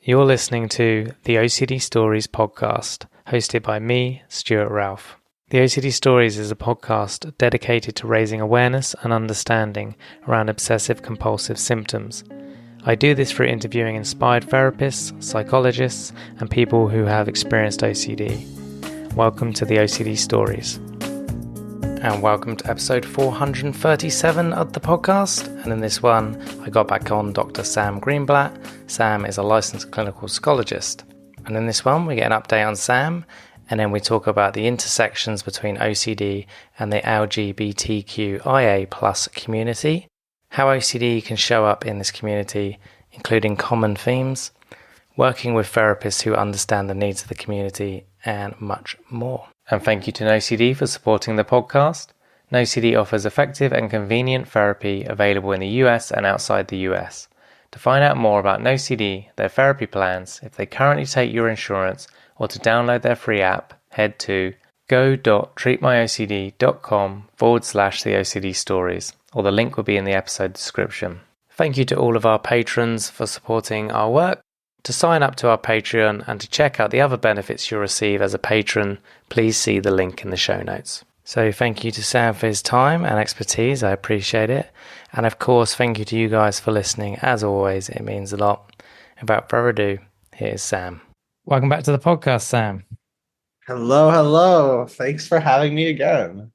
You're listening to the OCD Stories podcast, hosted by me, Stuart Ralph. The OCD Stories is a podcast dedicated to raising awareness and understanding around obsessive-compulsive symptoms. I do this through interviewing inspired therapists, psychologists, and people who have experienced OCD. Welcome to the OCD Stories. And welcome to episode 437 of the podcast. And in this one, I got back on Dr. Sam Greenblatt. Sam is a licensed clinical psychologist. And in this one, we get an update on Sam, and then we talk about the intersections between OCD and the LGBTQIA plus community, how OCD can show up in this community, including common themes, working with therapists who understand the needs of the community, and much more. And thank you to NoCD for supporting the podcast. NoCD offers effective and convenient therapy available in the US and outside the US. To find out more about NoCD, their therapy plans, if they currently take your insurance, or to download their free app, head to go.treatmyocd.com/the OCD stories, or the link will be in the episode description. Thank you to all of our patrons for supporting our work. To sign up to our Patreon and to check out the other benefits you'll receive as a patron, please see the link in the show notes. So thank you to Sam for his time and expertise. I appreciate it. And of course, thank you to you guys for listening. As always, it means a lot. Without further ado, here's Sam. Welcome back to the podcast, Sam. Hello. Thanks for having me again.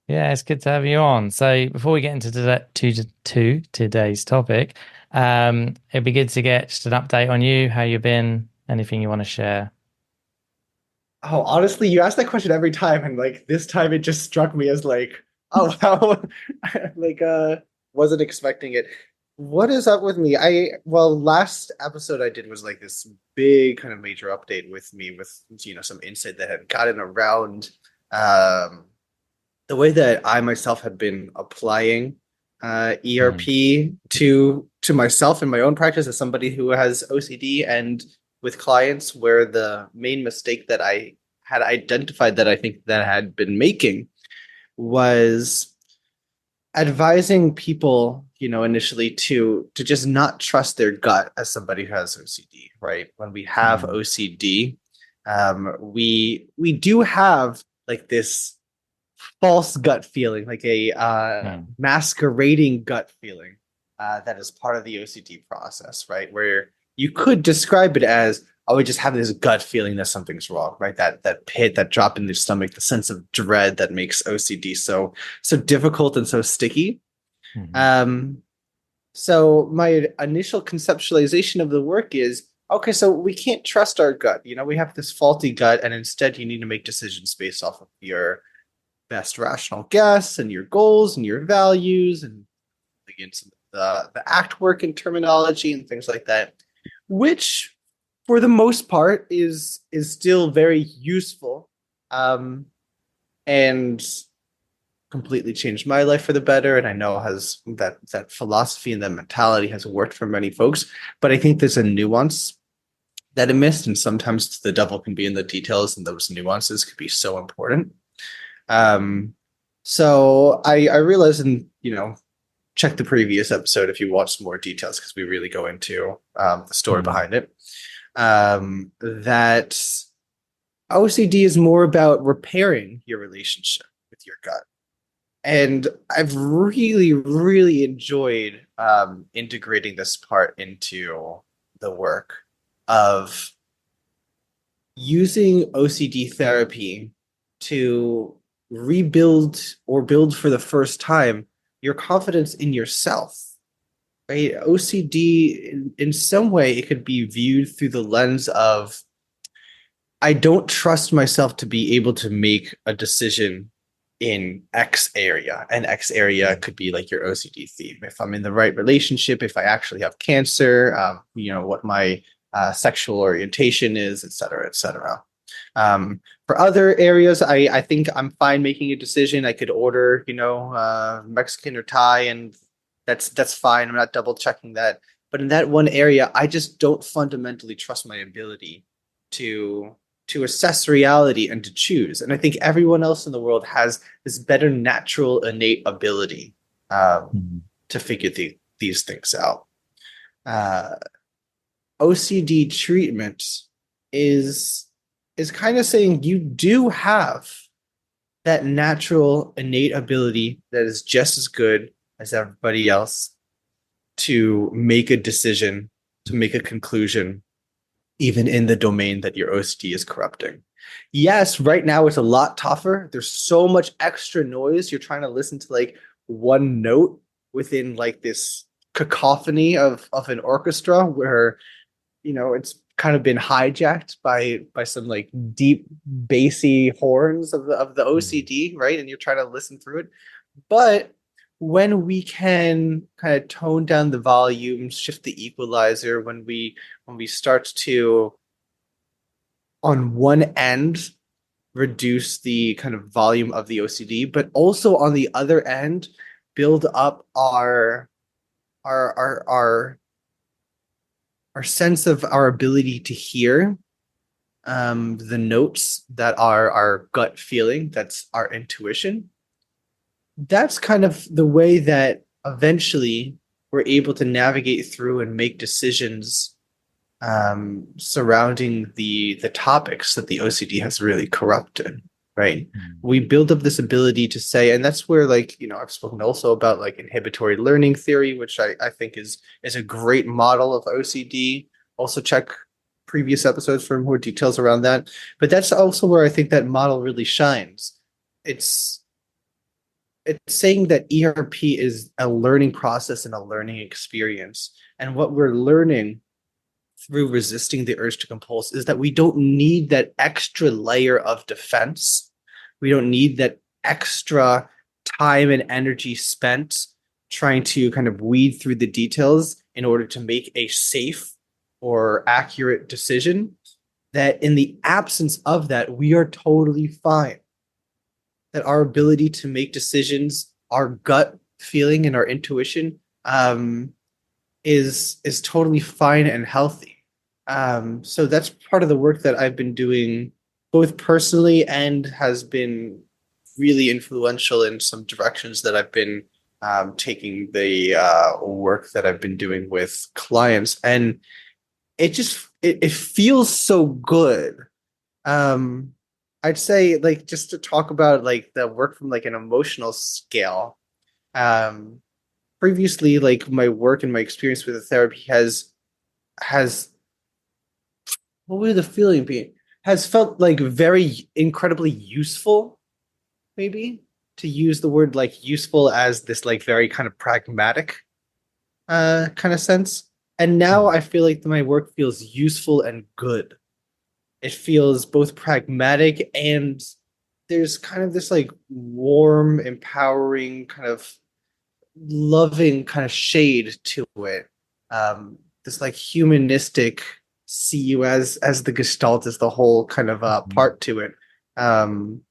Yeah, it's good to have you on. So before we get into today's topic, it'd be good to get just an update on you, how you've been, anything you want to share. Oh, honestly, you ask that question every time, and this time it just struck me as oh wow, wasn't expecting it. What is up with me? Last episode I did was this big kind of major update with me with some insight that had gotten around the way that I myself had been applying ERP to myself in my own practice as somebody who has OCD, and with clients where the main mistake that I had identified that I think that I had been making was advising people, initially to just not trust their gut as somebody who has OCD, right? When we have OCD, we do have this false gut feeling, masquerading gut feeling that is part of the OCD process, right? Where you could describe it as, oh, we just have this gut feeling that something's wrong, right? That pit, that drop in the stomach, the sense of dread that makes OCD so difficult and so sticky. So my initial conceptualization of the work is, okay, so we can't trust our gut. We have this faulty gut, and instead you need to make decisions based off of your best rational guess and your goals and your values, and again, some of the ACT work and terminology and things like that, which for the most part is still very useful, and completely changed my life for the better. And I know has that philosophy and that mentality has worked for many folks, but I think there's a nuance that it missed, and sometimes the devil can be in the details, and those nuances could be so important. So I realized, and check the previous episode if you want some more details, because we really go into the story behind it, that OCD is more about repairing your relationship with your gut. And I've really, really enjoyed integrating this part into the work of using OCD therapy to rebuild or build for the first time your confidence in yourself, right? OCD, in some way, it could be viewed through the lens of, I don't trust myself to be able to make a decision in X area, and X area could be your OCD theme. If I'm in the right relationship, if I actually have cancer, what my sexual orientation is, et cetera, et cetera. For other areas, I think I'm fine making a decision. I could order, Mexican or Thai, and that's fine. I'm not double checking that. But in that one area, I just don't fundamentally trust my ability to assess reality and to choose. And I think everyone else in the world has this better natural innate ability to figure these things out. OCD treatment is is kind of saying you do have that natural innate ability that is just as good as everybody else to make a decision, to make a conclusion, even in the domain that your OCD is corrupting. Yes, right now it's a lot tougher. There's so much extra noise. You're trying to listen to like one note within like this cacophony of an orchestra where it's kind of been hijacked by some like deep bassy horns of the OCD, right? And you're trying to listen through it. But when we can kind of tone down the volume, shift the equalizer, when we start to on one end reduce the kind of volume of the OCD, but also on the other end build up our our sense of our ability to hear the notes that are our gut feeling, that's our intuition. That's kind of the way that eventually we're able to navigate through and make decisions surrounding the topics that the OCD has really corrupted, right? Mm. We build up this ability to say, and that's where like, I've spoken also about like inhibitory learning theory, which I think is a great model of OCD. Also check previous episodes for more details around that. But that's also where I think that model really shines. It's it's saying that ERP is a learning process and a learning experience. And what we're learning through resisting the urge to compulse is that we don't need that extra layer of defense. We don't need that extra time and energy spent trying to kind of weed through the details in order to make a safe or accurate decision. That in the absence of that, we are totally fine. That our ability to make decisions, our gut feeling and our intuition is totally fine and healthy. So that's part of the work that I've been doing both personally and has been really influential in some directions that I've been taking the work that I've been doing with clients. And it feels so good. Um, I'd say like just to talk about like the work from like an emotional scale. Um, Previously, like my work and my experience with the therapy has what would the feeling be? Has felt like very incredibly useful, maybe to use the word like useful as this like very kind of pragmatic kind of sense. And now Mm. I feel like my work feels useful and good. It feels both pragmatic and there's kind of this like warm, empowering, kind of loving kind of shade to it. This like humanistic see you as the gestalt as the whole kind of Mhm. part to it. Um,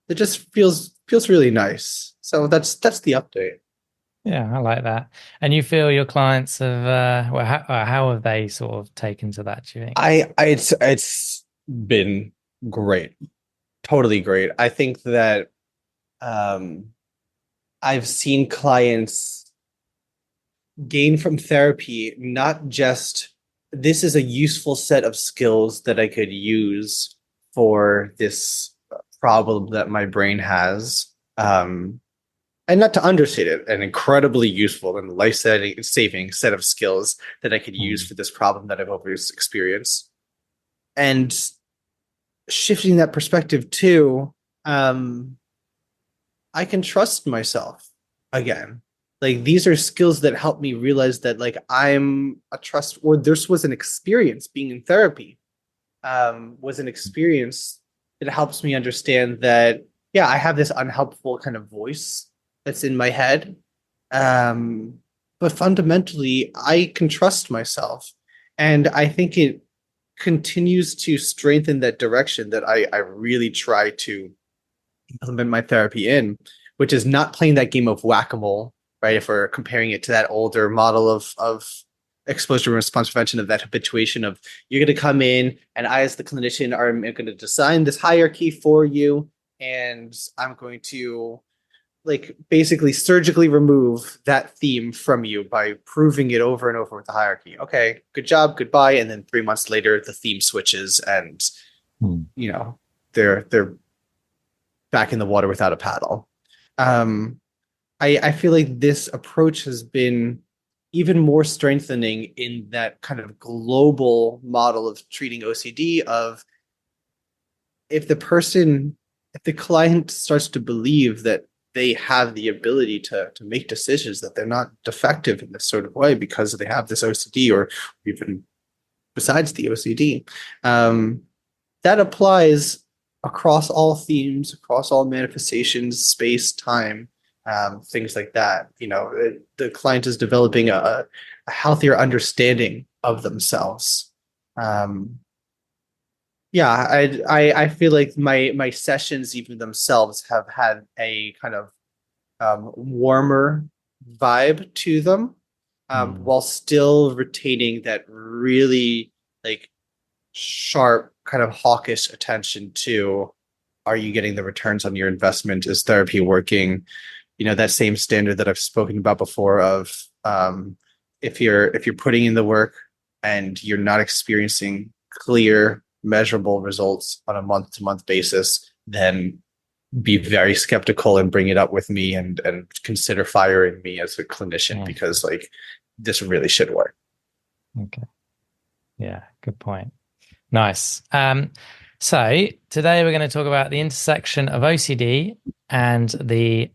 it just feels really nice. So that's the update. Yeah, I like that. And you feel your clients have, well, how have they sort of taken to that, do you think? It's been great, totally great. I think that um, I've seen clients gain from therapy not just this is a useful set of skills that I could use for this problem that my brain has. And not to understate it, an incredibly useful and life-saving set of skills that I could use Mm. for this problem that I've always experienced. And shifting that perspective too, um, I can trust myself again. Like these are skills that help me realize that like I'm a trust or this was an experience being in therapy was an experience that helps me understand that yeah, I have this unhelpful kind of voice that's in my head. Um, but fundamentally I can trust myself. And I think it continues to strengthen that direction that I really try to implement my therapy in, which is not playing that game of whack-a-mole, right? If we're comparing it to that older model of exposure response prevention, of that habituation of you're going to come in and I as the clinician are going to design this hierarchy for you and I'm going to like basically surgically remove that theme from you by proving it over and over with the hierarchy. Okay, good job, goodbye. And then 3 months later, the theme switches, and Hmm. you know they're back in the water without a paddle. Um, I feel like this approach has been even more strengthening in that kind of global model of treating OCD of if the person, if the client starts to believe that they have the ability to make decisions, that they're not defective in this sort of way because they have this OCD or even besides the OCD, that applies across all themes, across all manifestations, space, time, things like that. The client is developing a healthier understanding of themselves. Um, yeah, I feel like my sessions even themselves have had a kind of warmer vibe to them, Hmm. while still retaining that really like sharp kind of hawkish attention to, are you getting the returns on your investment? Is therapy working? That same standard that I've spoken about before of, if you're putting in the work and you're not experiencing clear measurable results on a month to month basis, then be very skeptical and bring it up with me, and consider firing me as a clinician, Hmm. because like this really should work. Okay. Yeah, good point. Nice. So today we're going to talk about the intersection of OCD and the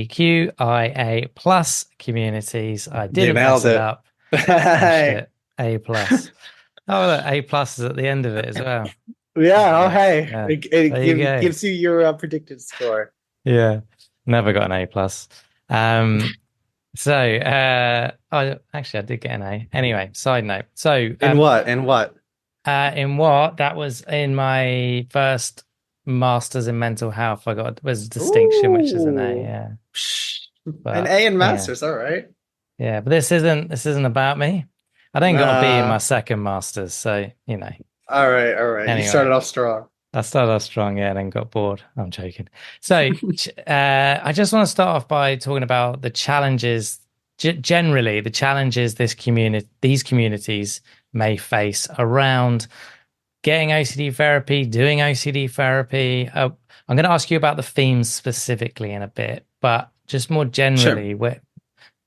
LGBTQIA plus communities. I You didn't mess nailed it it. up. Smashed Hey. it. A plus. Oh, look, A plus is at the end of it as well. Yeah, oh Nice. hey, Yeah. it There you go. gives you your predicted score. Yeah. Never got an A plus. I did get an A. Anyway, side note. In what? In what? In what? That was in my first master's in mental health. I got was a distinction, which is an A. Ooh. Yeah, Psh. An but A in yeah, masters, all right. yeah. But this isn't about me. I then got a B in my Uh, second master's, so all right, all right. You started Anyway, off strong. I started off strong, yeah, and then got bored. I'm joking. I just want to start off by talking about the challenges, generally the challenges these communities may face around getting OCD therapy, doing OCD therapy. I'm going to ask you about the themes specifically in a bit, but just more Sure. generally, where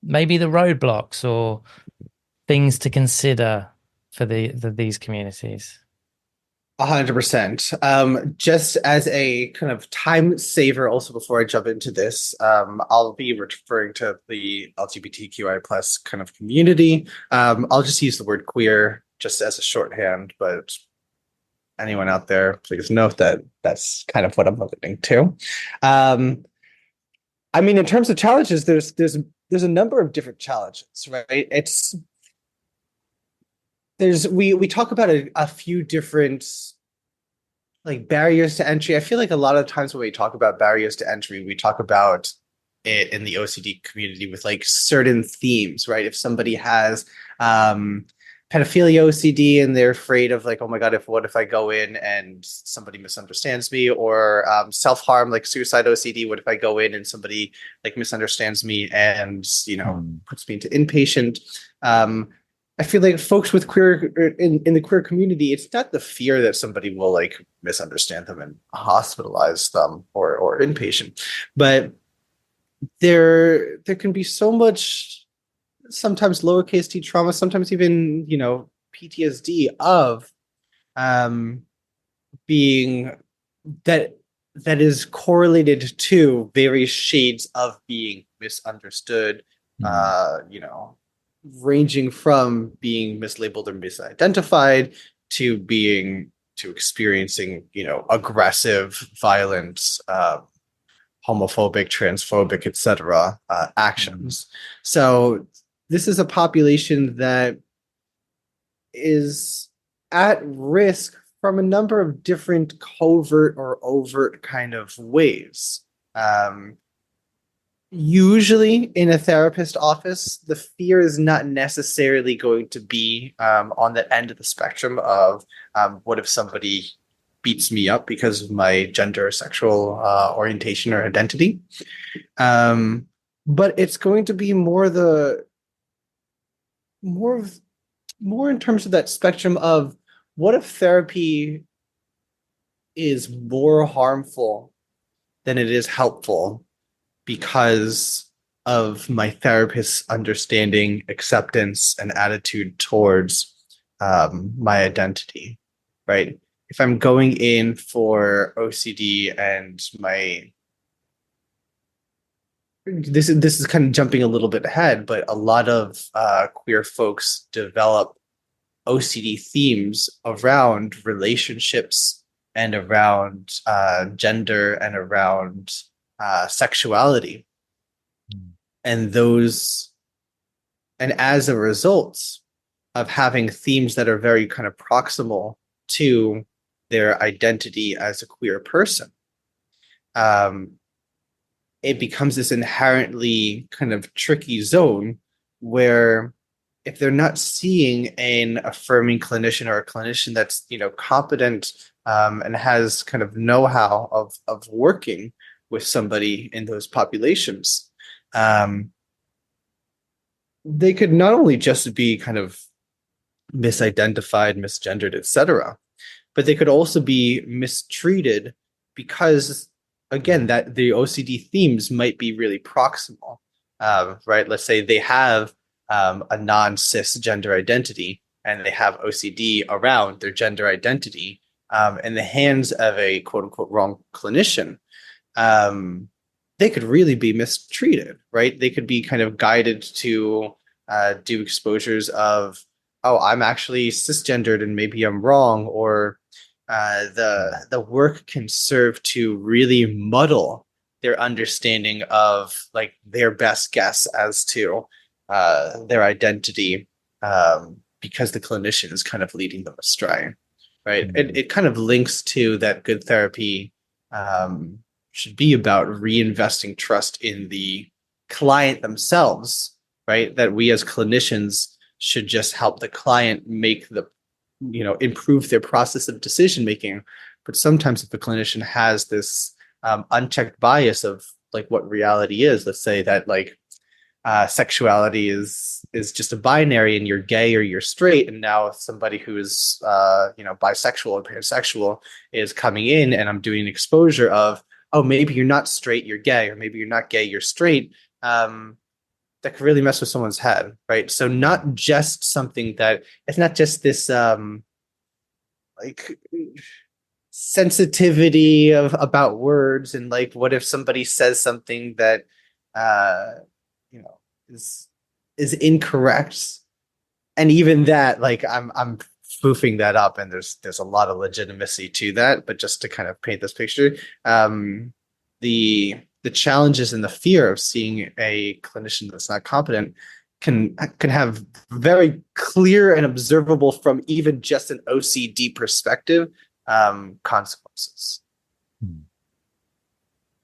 maybe the roadblocks or things to consider for these communities. 100%. Just as a kind of time saver, also before I jump into this, I'll be referring to the LGBTQI plus kind of community. I'll just use the word queer just as a shorthand, but anyone out there, please note that that's kind of what I'm alluding to. Um, I mean, in terms of challenges, there's a number of different challenges, right? We talk about a few different like barriers to entry. I feel like a lot of times when we talk about barriers to entry, we talk about it in the OCD community with like certain themes, right? If somebody has pedophilia OCD and they're afraid of like, oh my God, if what if I go in and somebody misunderstands me, or self-harm like suicide OCD, what if I go in and somebody like misunderstands me and Hmm. puts me into inpatient. I feel like folks with queer in the queer community, it's not the fear that somebody will like misunderstand them and hospitalize them or inpatient, but there can be so much, sometimes lowercase t trauma, sometimes even PTSD of um being that that is correlated to various shades of being misunderstood, Hmm. uh you know ranging from being mislabeled or misidentified to experiencing aggressive, violent, homophobic, transphobic, etc. Hmm. Actions. So this is a population that is at risk from a number of different covert or overt kind of ways. Um, Usually in a therapist office, the fear is not necessarily going to be on the end of the spectrum of what if somebody beats me up because of my gender or sexual orientation or identity. But it's going to be more more of more in terms of that spectrum of what if therapy is more harmful than it is helpful because of my therapist's understanding, acceptance, and attitude towards my identity, right? If I'm going in for OCD and my this is kind of jumping a little bit ahead, but a lot of queer folks develop OCD themes around relationships and around gender and around sexuality. And as a result of having themes that are very kind of proximal to their identity as a queer person, it becomes this inherently kind of tricky zone where if they're not seeing an affirming clinician or a clinician that's competent and has kind of know-how of working with somebody in those populations, they could not only just be kind of misidentified, misgendered, etc., but they could also be mistreated because, again, that the OCD themes might be really proximal, right? Let's say they have a non-cisgender identity and they have OCD around their gender identity in the hands of a quote unquote wrong clinician. They could really be mistreated, right? They could be kind of guided to do exposures of, oh, I'm actually cisgendered and maybe I'm wrong, or the work can serve to really muddle their understanding of like their best guess as to their identity because the clinician is kind of leading them astray, right? It kind of links to that good therapy should be about reinvesting trust in the client themselves, right? That we as clinicians should just help the client make the improve their process of decision making. But sometimes if the clinician has this unchecked bias of like what reality is, let's say that like sexuality is just a binary and you're gay or you're straight, and now somebody who is bisexual or pansexual is coming in and I'm doing an exposure of, oh, maybe you're not straight, you're gay, or maybe you're not gay, you're straight. That could really mess with someone's head, right? So not just something that it's not just this like sensitivity of about words and like what if somebody says something that you know is incorrect, and even that like I'm spoofing that up and there's a lot of legitimacy to that, but just to kind of paint this picture, the challenges and the fear of seeing a clinician that's not competent can have very clear and observable from even just an OCD perspective consequences.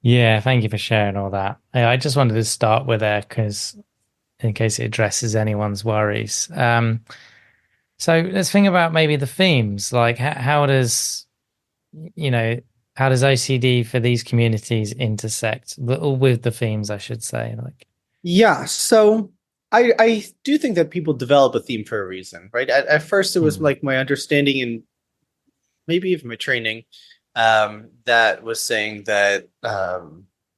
Yeah, thank you for sharing all that. I just wanted to start with there because in case it addresses anyone's worries. So let's think about maybe the themes. Like how does OCD for these communities intersect with the themes, I should say? Like, yeah, so I do think that people develop a theme for a reason, right? At first, it was like my understanding and maybe even my training that was saying that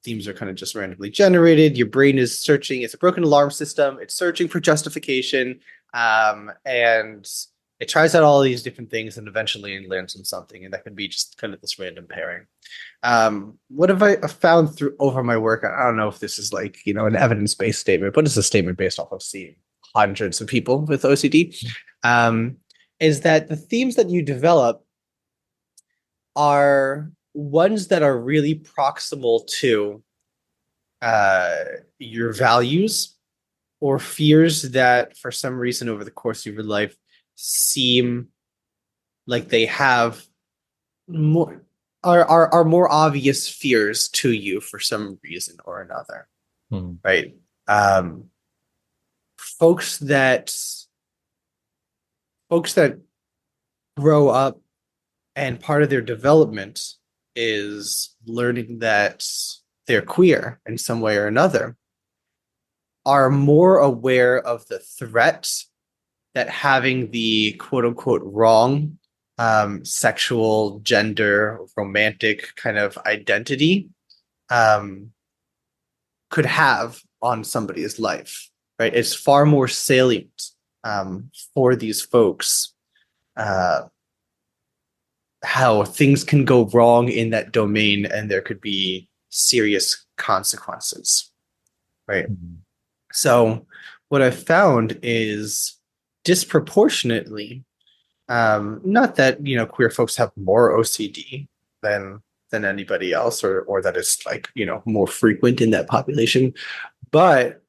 themes are kind of just randomly generated. Your brain is searching; it's a broken alarm system. It's searching for justification, and it tries out all these different things and eventually it lands on something, and that can be just kind of this random pairing. What have I found through over my work? I don't know if this is like, an evidence-based statement, but it's a statement based off of seeing hundreds of people with OCD, is that the themes that you develop are ones that are really proximal to your values or fears that for some reason over the course of your life seem like they have more are more obvious fears to you for some reason or another, right? Folks that grow up and part of their development is learning that they're queer in some way or another, are more aware of the threat that having the quote unquote wrong sexual, gender, romantic kind of identity um, could have on somebody's life, right? It's far more salient for these folks uh, how things can go wrong in that domain and there could be serious consequences, right? Mhm. So, what I've found is disproportionately, not that queer folks have more OCD than anybody else, or that it's like more frequent in that population, but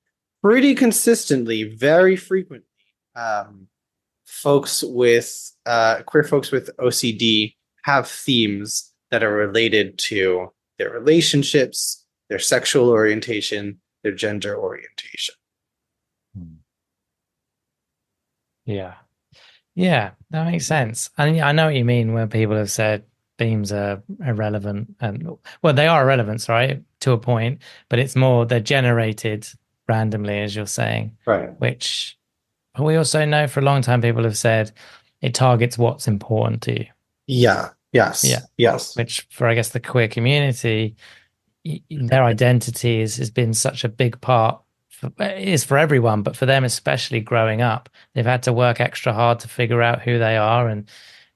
pretty consistently, very frequently, um, folks with queer folks with OCD have themes that are related to their relationships, their sexual orientation, their gender orientation. Mm. Yeah. Yeah, that makes sense. And I know what you mean when people have said themes are irrelevant and well, they are irrelevant, right? To a point, but it's more they're generated randomly, as you're saying, Right. which we also know for a long time people have said it targets what's important to you. Yeah. Yeah. Yes. Yes. Which for I guess the queer community, their identity has been such a big part it is for everyone, but for them especially growing up, they've had to work extra hard to figure out who they are and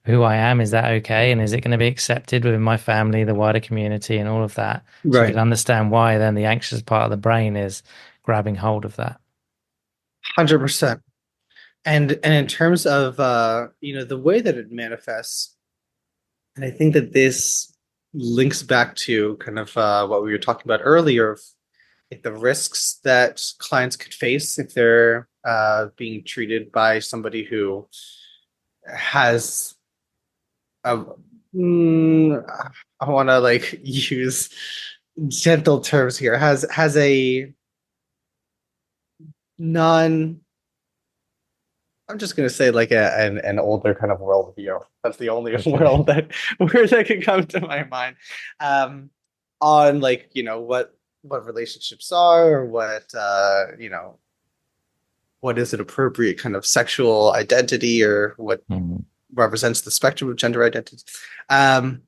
who I am. Is that okay? And is it going to be accepted within my family, the wider community, and all of that? So you can Right. understand why then the anxious part of the brain is grabbing hold of that. 100%. And in terms of the way that it manifests, and I think that this links back to kind of what we were talking about earlier of like the risks that clients could face if they're being treated by somebody who has a I want to like use gentle terms here, has a non I'm just gonna say like an older kind of worldview. That's the only Okay. world that word that could come to my mind. Um, on like what relationships are, or what is an appropriate kind of sexual identity, or what Mhm. represents the spectrum of gender identity. Um,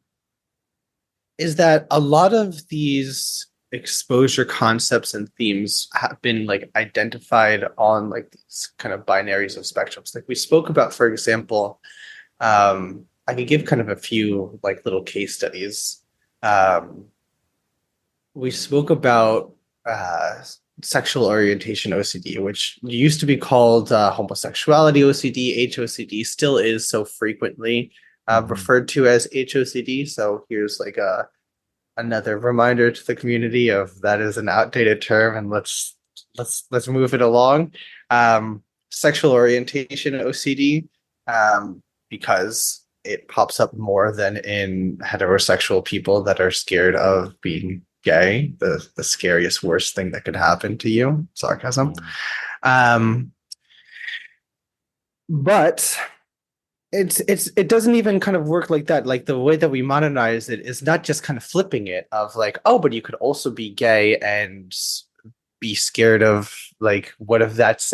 is that a lot of these exposure concepts and themes have been like identified on like these kind of binaries of spectrums. Like we spoke about, for example, I could give kind of a few like little case studies. Um, we spoke about sexual orientation OCD, which used to be called homosexuality OCD. HOCD still is so frequently Mhm. referred to as HOCD. So here's like another reminder to the community of that is an outdated term, and let's move it along. Sexual orientation OCD, because it pops up more than in heterosexual people that are scared of being gay, the scariest, worst thing that could happen to you. Sarcasm. Mhm. Um, but it doesn't even kind of work like that. Like the way that we modernize it is not just kind of flipping it of like, oh, but you could also be gay and be scared of like, what if that's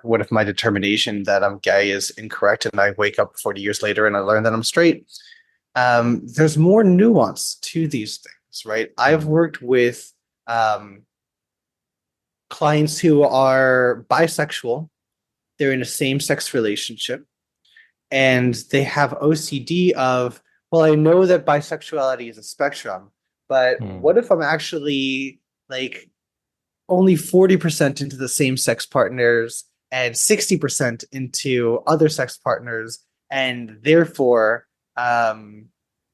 what if my determination that I'm gay is incorrect and I wake up 40 years later and I learn that I'm straight? There's more nuance to these things, right? I've Mhm. worked with um, clients who are bisexual. They're in a same-sex relationship and they have OCD of, well, I know that bisexuality is a spectrum, but what Mhm. if I'm actually like only 40% into the same sex partners and 60% into other sex partners, and therefore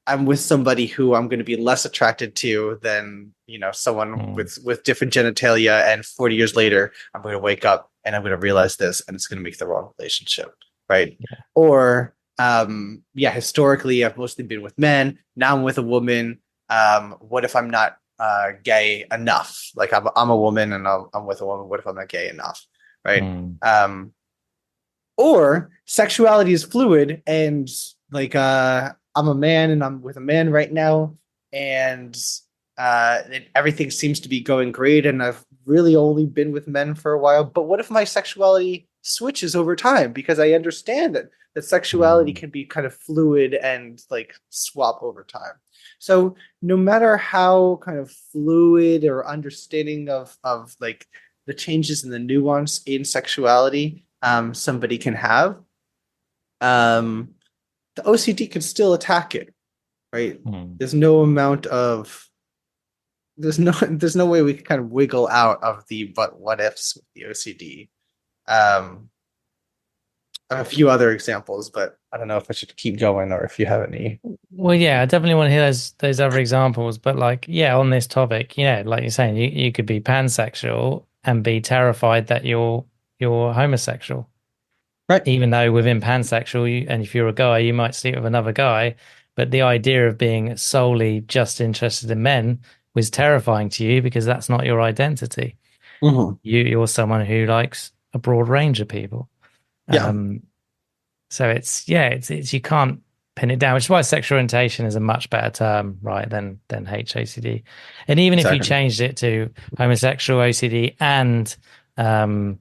I'm with somebody who I'm going to be less attracted to than someone Mhm. with different genitalia, and 40 years later I'm going to wake up and I'm going to realize this, and it's going to make the wrong relationship, right? Yeah. Or yeah, historically I've mostly been with men. Now I'm with a woman. What if I'm not gay enough? Like I'm a woman and I'm with a woman. What if I'm not gay enough? Right. Mhm. Or sexuality is fluid and like I'm a man and I'm with a man right now, and everything seems to be going great, and I've really only been with men for a while. But what if my sexuality switches over time? Because I understand that sexuality Mm. can be kind of fluid and like swap over time. So no matter how kind of fluid or understanding of like the changes and the nuance in sexuality somebody can have, um, the OCD can still attack it, right? Mm. There's no amount of there's no way we can kind of wiggle out of the but what ifs with the OCD. Um, I have a few other examples, but I don't know if I should keep going or if you have any. Well, yeah, I definitely want to hear those other examples. But like, yeah, on this topic, like you're saying, you could be pansexual and be terrified that you're homosexual. Right. Even though within pansexual, and if you're a guy, you might sleep with another guy. But the idea of being solely just interested in men was terrifying to you because that's not your identity. Mm-hmm. You're someone who likes a broad range of people. Yeah, Um, so it's you can't pin it down, which is why sexual orientation is a much better term, right, than HOCD. And even if you exactly. changed it to homosexual OCD and um,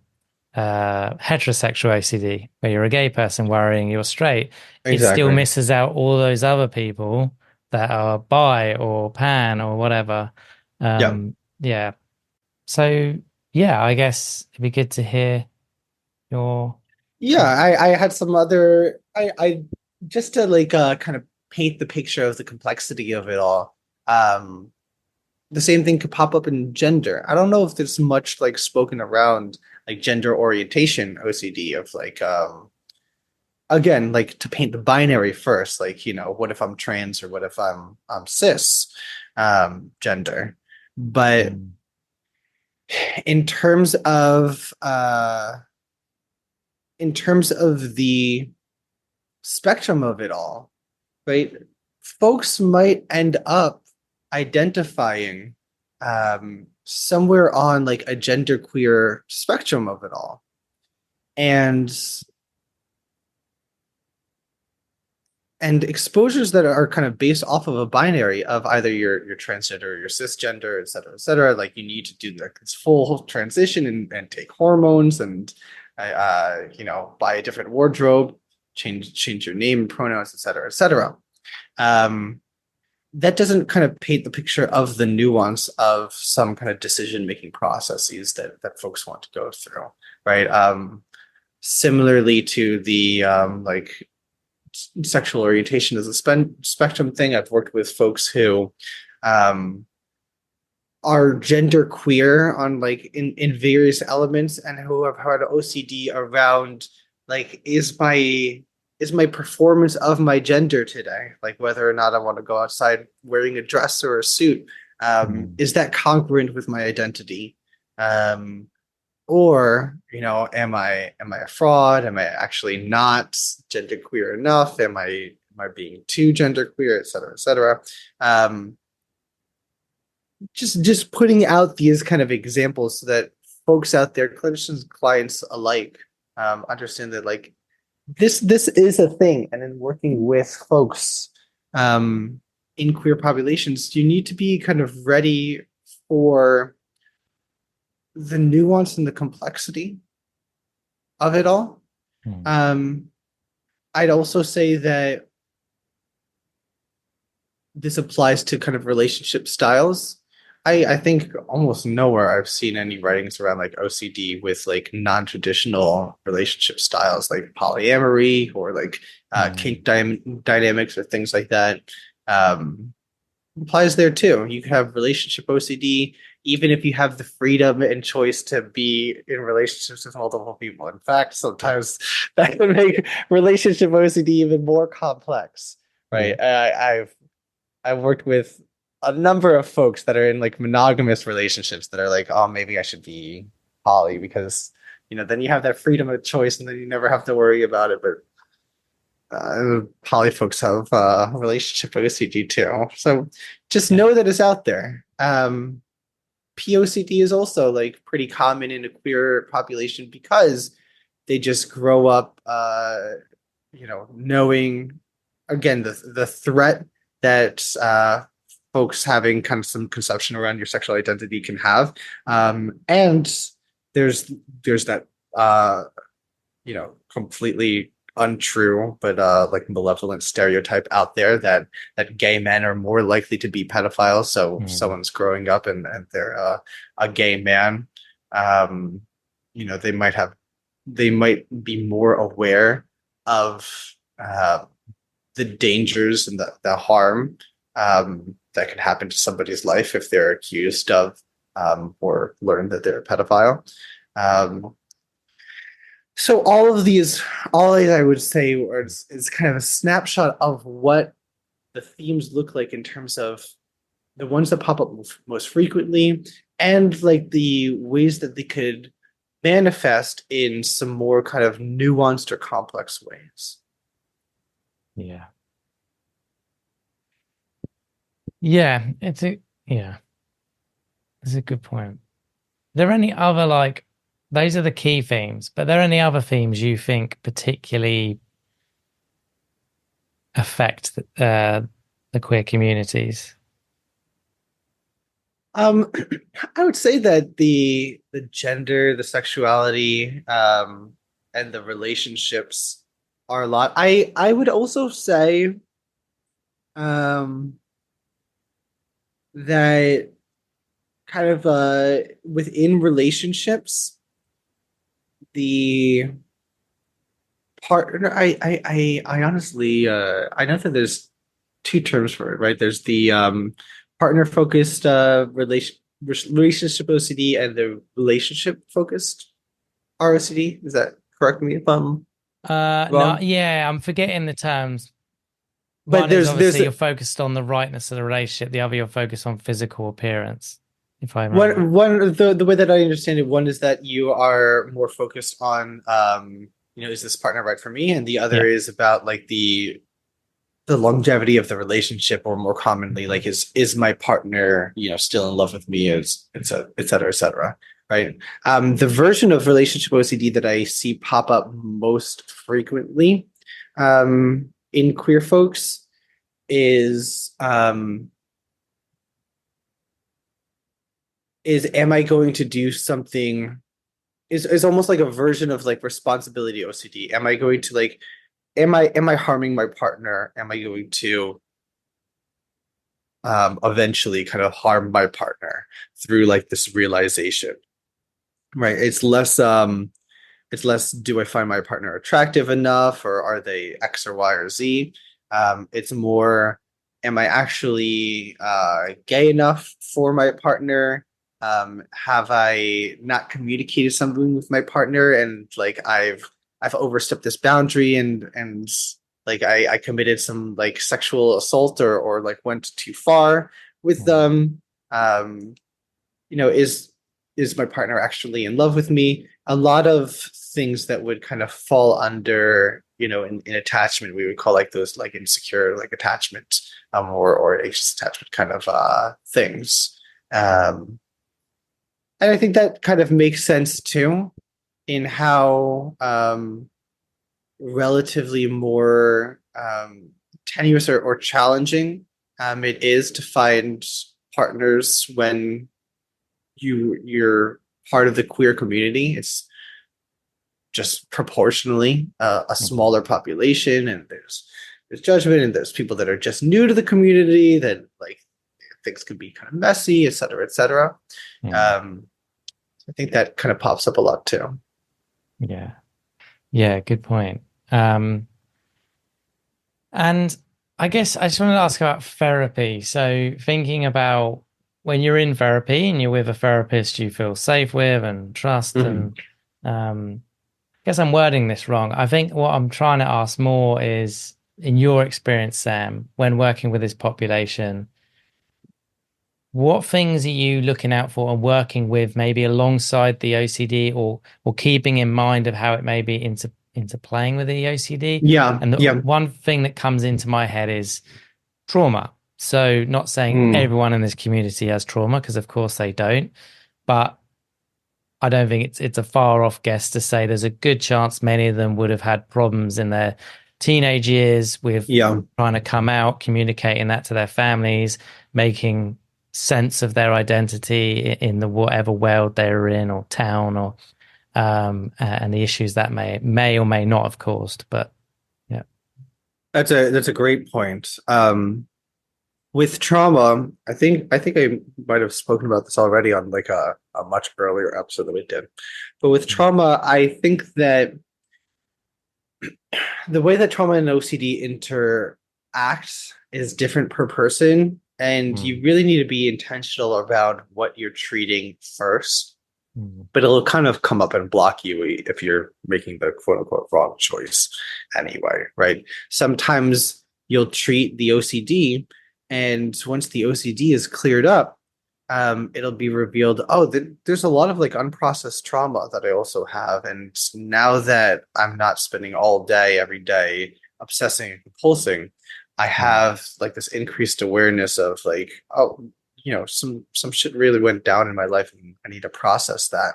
heterosexual OCD, where you're a gay person worrying you're straight, it still Exactly. misses out all those other people that are bi or pan or whatever. Yeah. Yeah. So yeah, I guess it'd be good to hear your. Yeah, I had some other I just to like kind of paint the picture of the complexity of it all. Um, the same thing could pop up in gender. I don't know if there's much like spoken around like gender orientation OCD of like again like to paint the binary first, like what if I'm trans or what if I'm cis gender. But Mm, in terms of the spectrum of it all, right? Folks might end up identifying somewhere on like a genderqueer spectrum of it all. And exposures that are kind of based off of a binary of either you're transgender or you're cisgender, et cetera, like you need to do like this full transition and take hormones and buy a different wardrobe, change your name, pronouns, et cetera. Um, that doesn't kind of paint the picture of the nuance of some kind of decision making processes that folks want to go through, right? Similarly to the like sexual orientation as a spectrum thing, I've worked with folks who um, are gender queer on like in various elements and who have had OCD around like is my performance of my gender today, like whether or not I want to go outside wearing a dress or a suit, mm, is that congruent with my identity, or am I a fraud, am I actually not gender queer enough, am I being too gender queer, et cetera. um, just putting out these kind of examples so that folks out there, clinicians, clients alike, understand that like this is a thing, and in working with folks in queer populations, you need to be kind of ready for the nuance and the complexity of it all. mm, Um, I'd also say that this applies to kind of relationship styles. I think almost nowhere I've seen any writings around like OCD with like non-traditional relationship styles like polyamory or like mm, kink dynamics or things like that. Um, applies there too. You can have relationship OCD even if you have the freedom and choice to be in relationships with multiple people. In fact, sometimes that can make relationship OCD even more complex, yeah. right? I've worked with a number of folks that are in like monogamous relationships that are like, oh, maybe I should be poly because then you have that freedom of choice and then you never have to worry about it. But poly folks have relationship OCD too, so just Yeah. know that it's out there. POCD is also like pretty common in a queer population because they just grow up, knowing again, the threat that folks having kind of some conception around your sexual identity can have, and there's that completely untrue but like malevolent stereotype out there that gay men are more likely to be pedophiles. So if someone's growing up and they're a gay man, um, they might be more aware of the dangers and the harm that can happen to somebody's life if they're accused of or learn that they're a pedophile. So all I would say is kind of a snapshot of what the themes look like in terms of the ones that pop up most frequently, and like the ways that they could manifest in some more kind of nuanced or complex ways. Yeah. Yeah, it's a good point. Are there any other those are the key themes, but are there any other themes you think particularly affect the queer communities? I would say that the gender, the sexuality, and the relationships are a lot. I would also say that kind of within relationships, the partner I honestly I know that there's two terms for it, right? There's the partner focused relationship OCD and the relationship focused ROCD. Is that correct me if I'm No, wrong? yeah, I'm forgetting the terms. But One is there's obviously you're focused on the rightness of the relationship. The other, you're focused on physical appearance, if I remember. one the way that I understand it, one is that you are more focused on is this partner right for me? And the other Yeah. is about like the longevity of the relationship, or more commonly, like is my partner, still in love with me, is et cetera, et cetera. Right. The version of relationship OCD that I see pop up most frequently in queer folks is am I going to do something, is almost like a version of like responsibility OCD. Am I going to like am I harming my partner? Am I going to eventually kind of harm my partner through like this realization? Right. It's less do I find my partner attractive enough, or are they X or Y or Z? It's more, am I actually gay enough for my partner? Have I not communicated something with my partner, and like I've overstepped this boundary, and like I committed some like sexual assault, or like went too far with them. Um, is my partner actually in love with me? A lot of things that would kind of fall under, in attachment, we would call like those like insecure like attachment, or anxious attachment kind of things. And I think that kind of makes sense too, in how relatively more tenuous or challenging it is to find partners when you're part of the queer community. It's just proportionally a smaller population, and there's judgment, and there's people that are just new to the community that like things can be kind of messy, et cetera, et cetera. I think that kind of pops up a lot too. Yeah, good point. And I guess I just wanted to ask about therapy. So thinking about when you're in therapy and you're with a therapist you feel safe with and trust, and I guess I'm wording this wrong. I think what I'm trying to ask more is, in your experience, Sam, when working with this population, what things are you looking out for and working with, maybe alongside the OCD, or keeping in mind of how it may be into playing with the OCD? Yeah, And the yeah. one thing that comes into my head is trauma. So not saying everyone in this community has trauma, because of course they don't, but I don't think it's a far off guess to say there's a good chance many of them would have had problems in their teenage years with Yeah. trying to come out, communicating that to their families, making sense of their identity in the whatever world they're in or town, or and the issues that may or may not have caused. But yeah. That's a great point. With trauma, I might have spoken about this already on like a much earlier episode that we did. But with trauma, I think that the way that trauma and OCD interact is different per person, and you really need to be intentional around what you're treating first. But it'll kind of come up and block you if you're making the quote unquote wrong choice anyway, right? Sometimes you'll treat the OCD, and once the OCD is cleared up, it'll be revealed, oh, there's a lot of like unprocessed trauma that I also have. And now that I'm not spending all day, every day obsessing and compulsing, I have like this increased awareness of like, oh, some shit really went down in my life and I need to process that.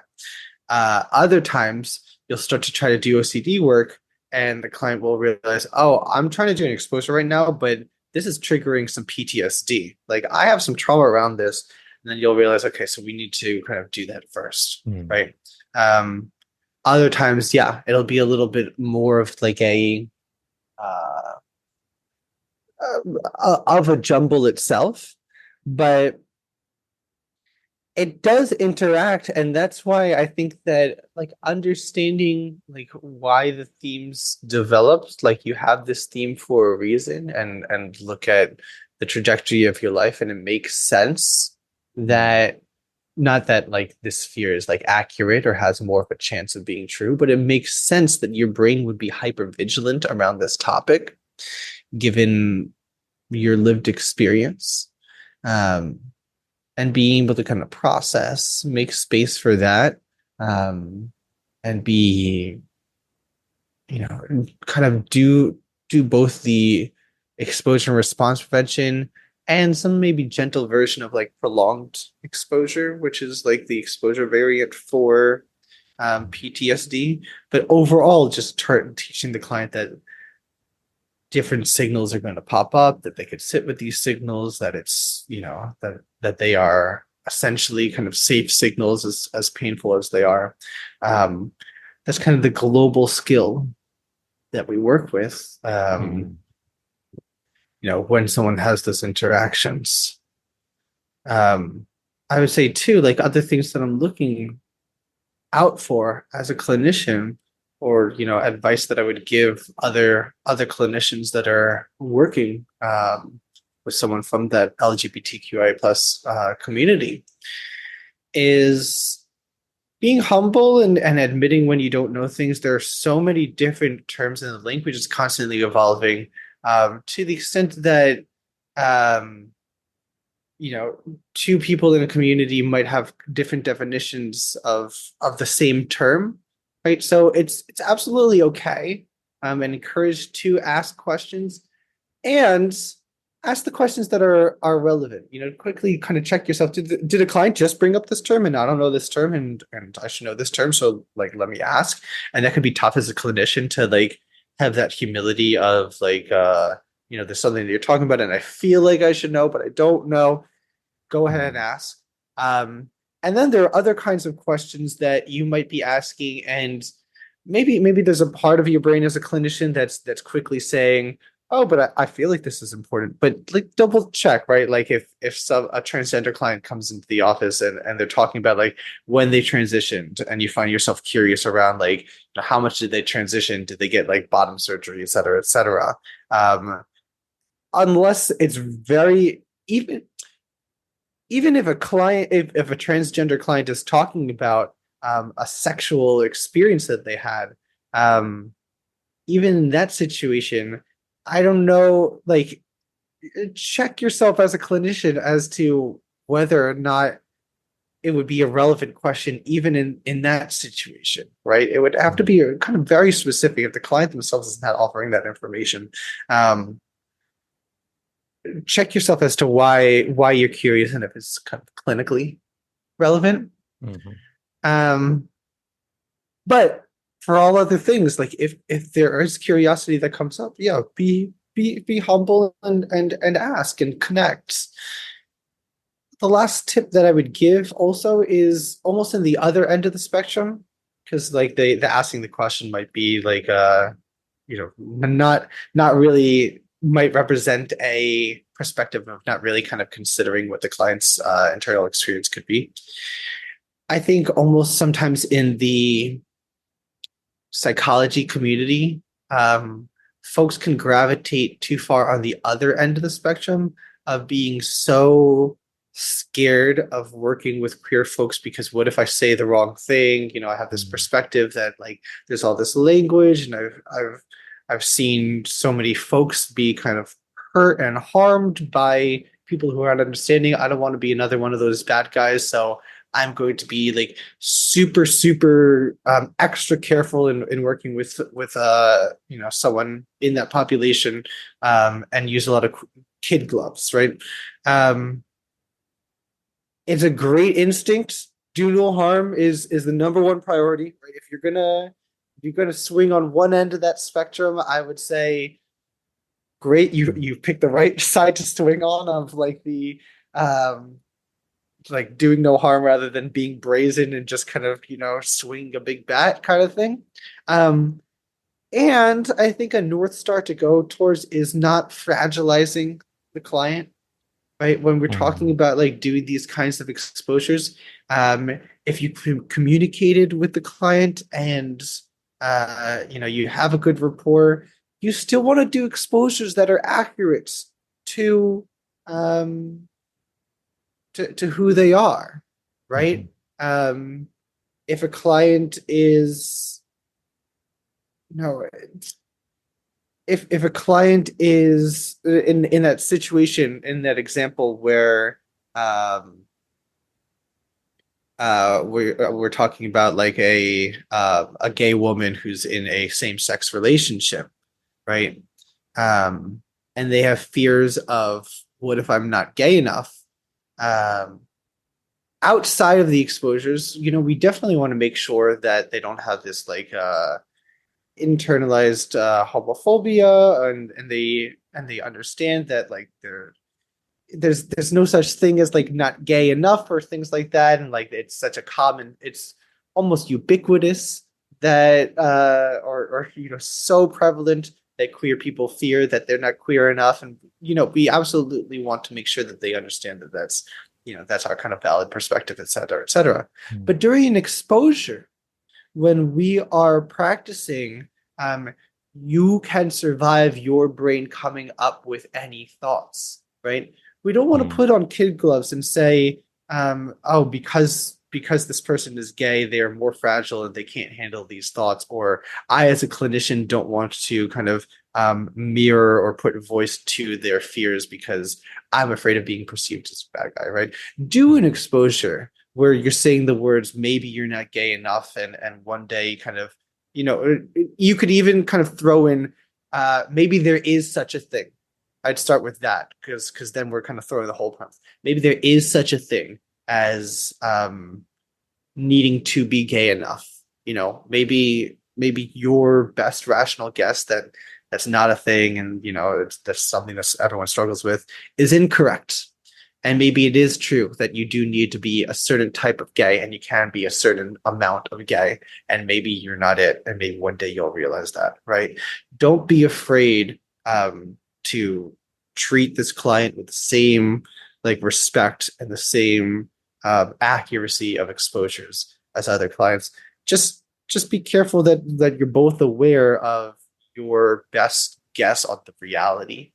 Other times you'll start to try to do OCD work and the client will realize, oh, I'm trying to do an exposure right now, but this is triggering some PTSD. Like I have some trauma around this. And then you'll realize, okay, so we need to kind of do that first, right? Other times, yeah, it'll be a little bit more of like of a jumble itself, but it does interact, and that's why I think that like understanding like why the themes developed, like you have this theme for a reason, and look at the trajectory of your life, and it makes sense that not that like this fear is like accurate or has more of a chance of being true, but it makes sense that your brain would be hyper vigilant around this topic given your lived experience, and being able to kind of process, make space for that, and be kind of do both the exposure and response prevention and some maybe gentle version of like prolonged exposure, which is like the exposure variant for PTSD. But overall, just teaching the client that different signals are going to pop up, that they could sit with these signals, that it's, that they are essentially kind of safe signals as painful as they are. That's kind of the global skill that we work with. When someone has those interactions. I would say too, like other things that I'm looking out for as a clinician, or advice that I would give other clinicians that are working with someone from that LGBTQIA plus community, is being humble and admitting when you don't know things. There are so many different terms, and the language is constantly evolving. To the extent that two people in a community might have different definitions of the same term, right? So it's absolutely okay, and encouraged to ask questions, and ask the questions that are relevant. Quickly kind of check yourself. Did a client just bring up this term and I don't know this term, and I should know this term, so like let me ask. And that can be tough as a clinician to like have that humility of like there's something that you're talking about and I feel like I should know but I don't know. Go ahead and ask. And then there are other kinds of questions that you might be asking, and maybe there's a part of your brain as a clinician that's quickly saying, oh, but I feel like this is important. But like double check, right? Like if a transgender client comes into the office and they're talking about like when they transitioned, and you find yourself curious around like how much did they transition? Did they get like bottom surgery, et cetera, et cetera? Unless it's very even if a client, if a transgender client is talking about a sexual experience that they had, even in that situation, I don't know, like check yourself as a clinician as to whether or not it would be a relevant question even in that situation, right? It would have to be kind of very specific if the client themselves is not offering that information. Check yourself as to why you're curious and if it's kind of clinically relevant. But for all other things, like if there is curiosity that comes up, yeah, be humble and ask and connect. The last tip that I would give also is almost in the other end of the spectrum, because like the asking the question might be like not really might represent a perspective of not really kind of considering what the client's internal experience could be. I think almost sometimes in the psychology community, folks can gravitate too far on the other end of the spectrum of being so scared of working with queer folks because what if I say the wrong thing? You know, I have this perspective that like there's all this language, and I've seen so many folks be kind of hurt and harmed by people who aren't understanding. I don't want to be another one of those bad guys, so I'm going to be like super extra careful in working with someone in that population, and use a lot of kid gloves, right? Um, it's a great instinct. Do no harm is the number one priority, right? If you're gonna swing on one end of that spectrum, I would say great, you picked the right side to swing on of like the like doing no harm rather than being brazen and just kind of swinging a big bat kind of thing. Um, and I think a North Star to go towards is not fragilizing the client, right? When we're talking about like doing these kinds of exposures, if you communicated with the client and you have a good rapport, you still want to do exposures that are accurate to um, to who they are, right? If a client is no, if a client is in that situation, in that example where we're talking about like a gay woman who's in a same-sex relationship, right? And they have fears of what if I'm not gay enough? Um, outside of the exposures, we definitely want to make sure that they don't have this like internalized homophobia, and they understand that like there's no such thing as like not gay enough or things like that, and like it's almost ubiquitous that or so prevalent that queer people fear that they're not queer enough, and we absolutely want to make sure that they understand that that's our kind of valid perspective, et cetera, et cetera. But during an exposure, when we are practicing, you can survive your brain coming up with any thoughts, right? We don't want to put on kid gloves and say, oh, because this person is gay, they are more fragile and they can't handle these thoughts. Or I, as a clinician, don't want to kind of mirror or put voice to their fears because I'm afraid of being perceived as a bad guy, right? Do an exposure where you're saying the words, maybe you're not gay enough, and one day kind of, you could even kind of throw in, maybe there is such a thing. I'd start with that because then we're kind of throwing the whole premise. Maybe there is such a thing as needing to be gay enough. Maybe your best rational guess that that's not a thing, and that's something that everyone struggles with, is incorrect. And maybe it is true that you do need to be a certain type of gay, and you can be a certain amount of gay, and maybe you're not it, and maybe one day you'll realize that, right? Don't be afraid to treat this client with the same like respect and the same accuracy of exposures as other clients. Just be careful that you're both aware of your best guess on the reality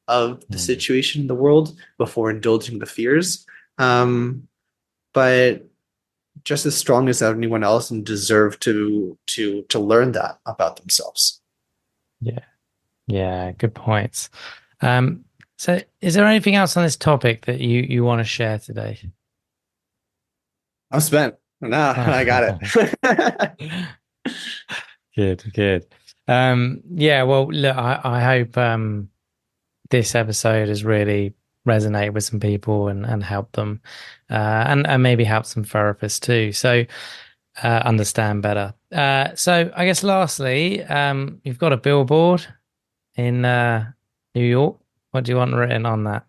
of the situation in the world before indulging the fears. But just as strong as anyone else, and deserve to learn that about themselves. Yeah, good points. So is there anything else on this topic that you want to share today? I'm spent. Nah, I got it. Good. Yeah, well, look, I hope this episode has really resonated with some people and helped them, and maybe help some therapists too. So understand better. So I guess lastly, you've got a billboard in New York. What do you want written on that?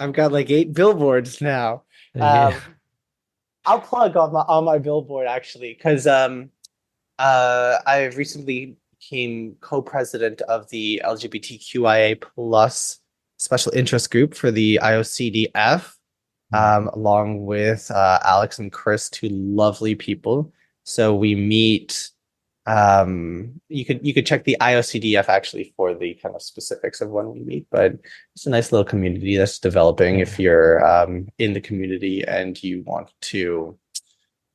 I've got like 8 billboards now. Yeah. I'll plug on my billboard actually, because I recently became co-president of the LGBTQIA plus special interest group for the IOCDF, along with Alex and Chris, 2 lovely people. So we meet. You could check the IOCDF actually for the kind of specifics of when we meet, but it's a nice little community that's developing. If you're in the community and you want to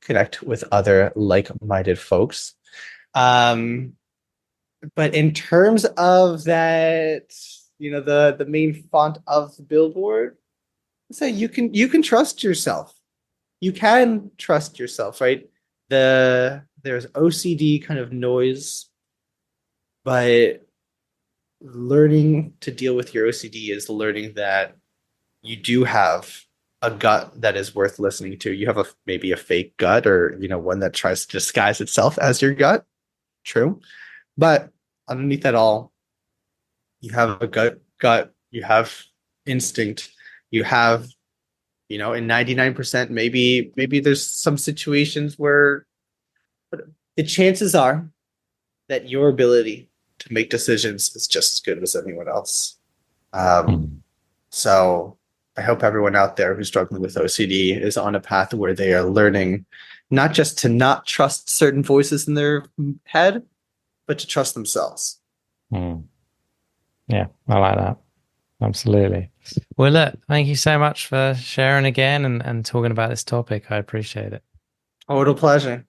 connect with other like-minded folks. But in terms of that, the main font of the billboard, so you can trust yourself. You can trust yourself, right? There's OCD kind of noise, but learning to deal with your OCD is learning that you do have a gut that is worth listening to. You have maybe a fake gut, or one that tries to disguise itself as your gut. True. But underneath that all, you have a gut, you have instinct, you have, in 99%, maybe there's some situations where the chances are that your ability to make decisions is just as good as anyone else. So I hope everyone out there who's struggling with OCD is on a path where they are learning not just to not trust certain voices in their head, but to trust themselves. Yeah, I like that. Absolutely. Well, look, thank you so much for sharing again and talking about this topic. I appreciate it. Oh, what a pleasure.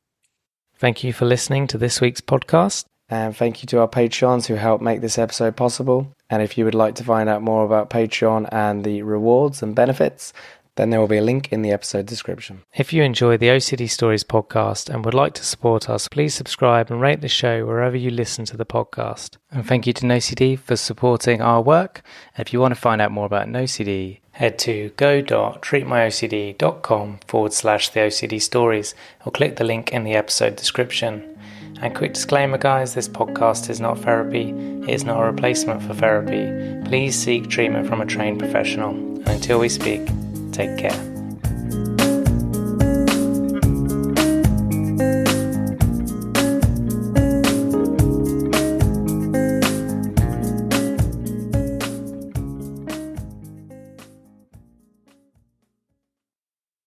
Thank you for listening to this week's podcast. And thank you to our Patreons who helped make this episode possible. And if you would like to find out more about Patreon and the rewards and benefits, then there will be a link in the episode description. If you enjoy the OCD Stories podcast and would like to support us, please subscribe and rate the show wherever you listen to the podcast. And thank you to NoCD for supporting our work. And if you want to find out more about NoCD, head to go.treatmyocd.com/the OCD Stories or click the link in the episode description. And quick disclaimer, guys, this podcast is not therapy. It is not a replacement for therapy. Please seek treatment from a trained professional. And until we speak, take care.